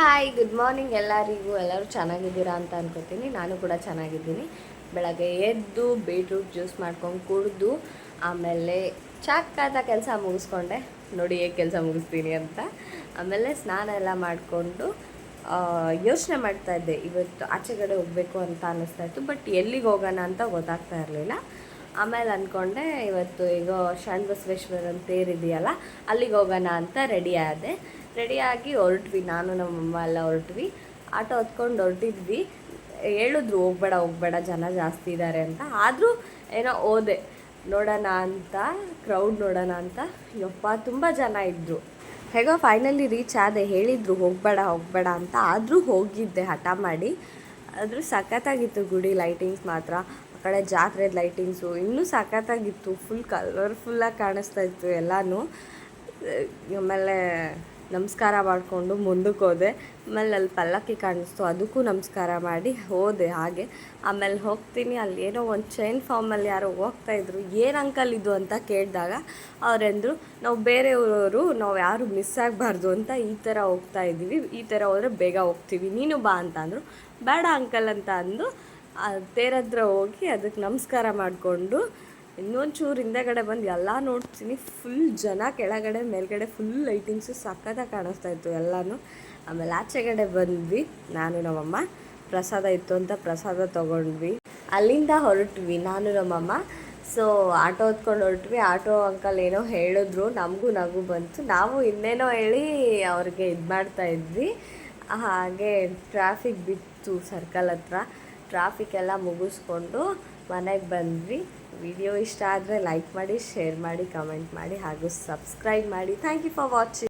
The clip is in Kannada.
ಹಾಯ್ ಗುಡ್ ಮಾರ್ನಿಂಗ್ ಎಲ್ಲರಿಗೂ. ಎಲ್ಲರೂ ಚೆನ್ನಾಗಿದ್ದೀರಾ ಅಂತ ಅನ್ಕೋತೀನಿ. ನಾನು ಕೂಡ ಚೆನ್ನಾಗಿದ್ದೀನಿ. ಬೆಳಗ್ಗೆ ಎದ್ದು ಬೀಟ್ರೂಟ್ ಜ್ಯೂಸ್ ಮಾಡ್ಕೊಂಡು ಕುಡಿದು ಆಮೇಲೆ ಚಾಕಾದ ಕೆಲಸ ಮುಗಿಸ್ಕೊಂಡೆ. ನೋಡಿ ಹೇಗೆ ಕೆಲಸ ಮುಗಿಸ್ತೀನಿ ಅಂತ. ಆಮೇಲೆ ಸ್ನಾನ ಎಲ್ಲ ಮಾಡಿಕೊಂಡು ಯೋಚನೆ ಮಾಡ್ತಾಯಿದ್ದೆ, ಇವತ್ತು ಆಚೆಗಡೆ ಹೋಗಬೇಕು ಅಂತ ಅನ್ನಿಸ್ತಾಯಿತ್ತು. ಬಟ್ ಎಲ್ಲಿಗೆ ಹೋಗೋಣ ಅಂತ ಗೊತ್ತಾಗ್ತಾ ಇರಲಿಲ್ಲ. ಆಮೇಲೆ ಅಂದ್ಕೊಂಡೆ ಇವತ್ತು ಈಗ ಶರಣ ತೇರಿದೆಯಲ್ಲ, ಅಲ್ಲಿಗೆ ಹೋಗೋಣ ಅಂತ ರೆಡಿ ರೆಡಿಯಾಗಿ ಹೊರಟ್ವಿ. ನಾನು ನಮ್ಮಮ್ಮ ಎಲ್ಲ ಹೊರಟ್ವಿ. ಆಟೋ ಹೊತ್ಕೊಂಡು ಹೊರಟಿದ್ವಿ. ಹೇಳಿದ್ರು ಹೋಗಬೇಡ ಜನ ಜಾಸ್ತಿ ಇದ್ದಾರೆ ಅಂತ. ಆದರೂ ಏನೋ ಹೋದೆ ನೋಡೋಣ ಅಂತ, ಕ್ರೌಡ್ ನೋಡೋಣ ಅಂತ. ಯಪ್ಪ ತುಂಬ ಜನ ಇದ್ದರು. ಹೇಗೋ ಫೈನಲಿ ರೀಚ್ ಆದೆ. ಹೇಳಿದರು ಹೋಗಬೇಡ ಅಂತ, ಆದರೂ ಹೋಗಿದ್ದೆ ಹಠ ಮಾಡಿ. ಆದರೂ ಸಖತ್ತಾಗಿತ್ತು ಗುಡಿ ಲೈಟಿಂಗ್ಸ್ ಮಾತ್ರ. ಆ ಕಡೆ ಜಾತ್ರೆದ ಲೈಟಿಂಗ್ಸು ಇನ್ನೂ ಸಖತ್ತಾಗಿತ್ತು. ಫುಲ್ ಕಲರ್ಫುಲ್ಲಾಗಿ ಕಾಣಿಸ್ತಾ ಇತ್ತು ಎಲ್ಲನೂ. ಆಮೇಲೆ ನಮಸ್ಕಾರ ಮಾಡಿಕೊಂಡು ಮುಂದಕ್ಕೆ ಹೋದೆ. ಆಮೇಲೆ ಅಲ್ಲಿ ಪಲ್ಲಕ್ಕಿ ಕಾಣಿಸ್ತು, ಅದಕ್ಕೂ ನಮಸ್ಕಾರ ಮಾಡಿ ಹೋದೆ ಹಾಗೆ. ಆಮೇಲೆ ಹೋಗ್ತೀನಿ, ಅಲ್ಲಿ ಏನೋ ಒಂದು ಚೈನ್ ಫಾರ್ಮಲ್ಲಿ ಯಾರೋ ಹೋಗ್ತಾಯಿದ್ರು. ಏನು ಅಂಕಲ್ ಇದು ಅಂತ ಕೇಳಿದಾಗ ಅವರೆಂದರು, ನಾವು ಬೇರೆಯವರು, ನಾವು ಯಾರು ಮಿಸ್ ಆಗಬಾರ್ದು ಅಂತ ಈ ಥರ ಹೋಗ್ತಾ ಇದ್ದೀವಿ, ಈ ಥರ ಹೋದರೆ ಬೇಗ ಹೋಗ್ತೀವಿ, ನೀನು ಬಾ ಅಂತ ಅಂದರು. ಬೇಡ ಅಂಕಲ್ ಅಂತ ಅಂದು ತೇರತ್ರ ಹೋಗಿ ಅದಕ್ಕೆ ನಮಸ್ಕಾರ ಮಾಡಿಕೊಂಡು ಇನ್ನೊಂದು ಚೂರು ಹಿಂದೆಗಡೆ ಬಂದು ಎಲ್ಲ ನೋಡ್ತೀನಿ. ಫುಲ್ ಜನ, ಕೆಳಗಡೆ ಮೇಲ್ಗಡೆ ಫುಲ್ ಲೈಟಿಂಗ್ಸು ಸಕ್ಕತ್ತಾಗಿ ಕಾಣಿಸ್ತಾ ಇತ್ತು ಎಲ್ಲನೂ. ಆಮೇಲೆ ಆಚೆಗಡೆ ಬಂದ್ವಿ. ನಾನು ನಮ್ಮಮ್ಮ ಪ್ರಸಾದ ಇತ್ತು ಅಂತ ಪ್ರಸಾದ ತೊಗೊಂಡ್ವಿ. ಅಲ್ಲಿಂದ ಹೊರಟ್ವಿ ನಾನು ನಮ್ಮಮ್ಮ. ಸೊ ಆಟೋ ಹೊತ್ಕೊಂಡು ಹೊರಟ್ವಿ. ಆಟೋ ಅಂಕಲ್ ಏನೋ ಹೇಳಿದ್ರು, ನಮಗೂ ನಗು ಬಂತು. ನಾವು ಇನ್ನೇನೋ ಹೇಳಿ ಅವ್ರಿಗೆ ಇದು ಮಾಡ್ತಾಯಿದ್ವಿ. ಹಾಗೆ ಟ್ರಾಫಿಕ್ ಬಿತ್ತು ಸರ್ಕಲ್ ಹತ್ರ. ಟ್ರಾಫಿಕ್ ಎಲ್ಲ ಮುಗಿಸ್ಕೊಂಡು ಮನೆಗೆ ಬಂದ್ವಿ. ವಿಡಿಯೋ ಇಷ್ಟ ಆದರೆ ಲೈಕ್ ಮಾಡಿ, ಶೇರ್ ಮಾಡಿ, ಕಮೆಂಟ್ ಮಾಡಿ ಹಾಗೂ ಸಬ್ಸ್ಕ್ರೈಬ್ ಮಾಡಿ. Thank you for watching.